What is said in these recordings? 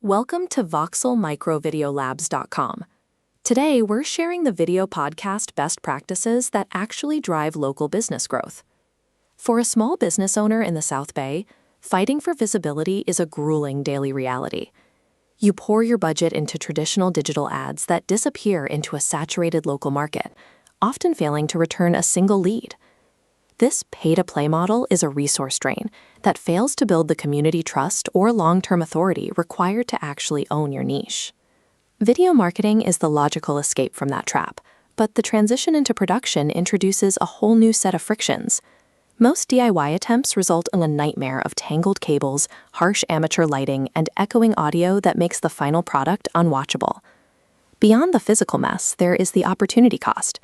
Welcome to VoxelMicroVideoLabs.com. Today, we're sharing the video podcast best practices that actually drive local business growth. For a small business owner in the South Bay, fighting for visibility is a grueling daily reality. You pour your budget into traditional digital ads that disappear into a saturated local market, often failing to return a single lead. This pay-to-play model is a resource drain that fails to build the community trust or long-term authority required to actually own your niche. Video marketing is the logical escape from that trap, but the transition into production introduces a whole new set of frictions. Most DIY attempts result in a nightmare of tangled cables, harsh amateur lighting, and echoing audio that makes the final product unwatchable. Beyond the physical mess, there is the opportunity cost.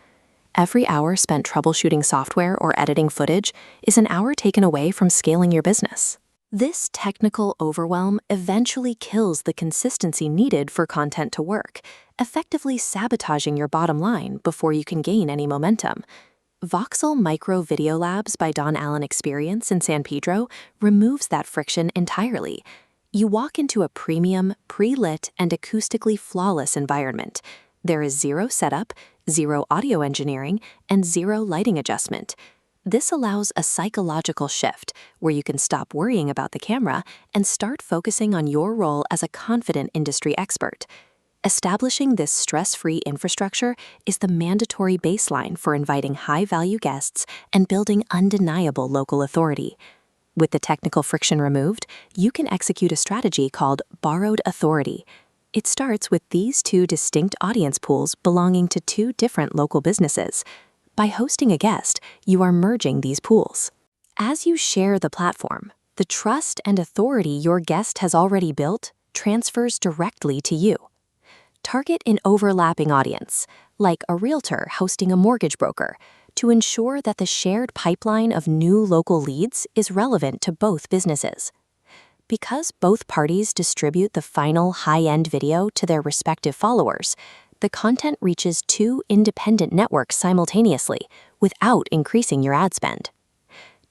Every hour spent troubleshooting software or editing footage is an hour taken away from scaling your business. This technical overwhelm eventually kills the consistency needed for content to work, effectively sabotaging your bottom line before you can gain any momentum. Voxel Micro Video Labs by Don Allen Experience in San Pedro removes that friction entirely. You walk into a premium, pre-lit, and acoustically flawless environment. There is zero setup, zero audio engineering, and zero lighting adjustment. This allows a psychological shift where you can stop worrying about the camera and start focusing on your role as a confident industry expert. Establishing this stress-free infrastructure is the mandatory baseline for inviting high-value guests and building undeniable local authority. With the technical friction removed, you can execute a strategy called borrowed authority. It starts with these two distinct audience pools belonging to two different local businesses. By hosting a guest, you are merging these pools. As you share the platform, the trust and authority your guest has already built transfers directly to you. Target an overlapping audience, like a realtor hosting a mortgage broker, to ensure that the shared pipeline of new local leads is relevant to both businesses. Because both parties distribute the final high-end video to their respective followers, the content reaches two independent networks simultaneously without increasing your ad spend.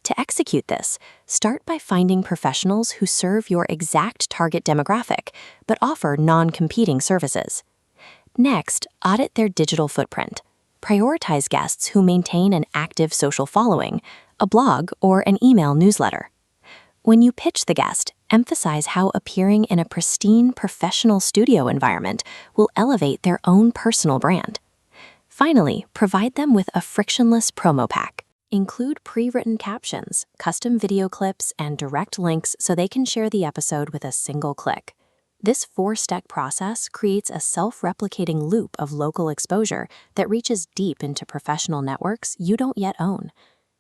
To execute this, start by finding professionals who serve your exact target demographic but offer non-competing services. Next, audit their digital footprint. Prioritize guests who maintain an active social following, a blog, or an email newsletter. When you pitch the guest, emphasize how appearing in a pristine professional studio environment will elevate their own personal brand. Finally, provide them with a frictionless promo pack. Include pre-written captions, custom video clips, and direct links so they can share the episode with a single click. This four-step process creates a self-replicating loop of local exposure that reaches deep into professional networks you don't yet own.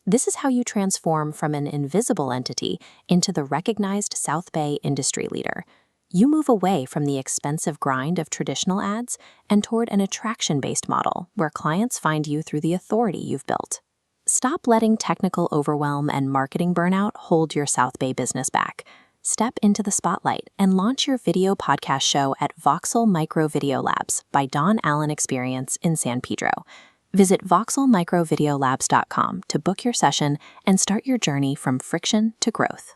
This is how you transform from an invisible entity into the recognized South Bay industry leader. You move away from the expensive grind of traditional ads and toward an attraction-based model where clients find you through the authority you've built. Stop letting technical overwhelm and marketing burnout hold your South Bay business back. Step into the spotlight and launch your video podcast show at Voxel Micro Video Labs by Don Allen Experience in San Pedro. Visit VoxelMicroVideoLabs.com to book your session and start your journey from friction to growth.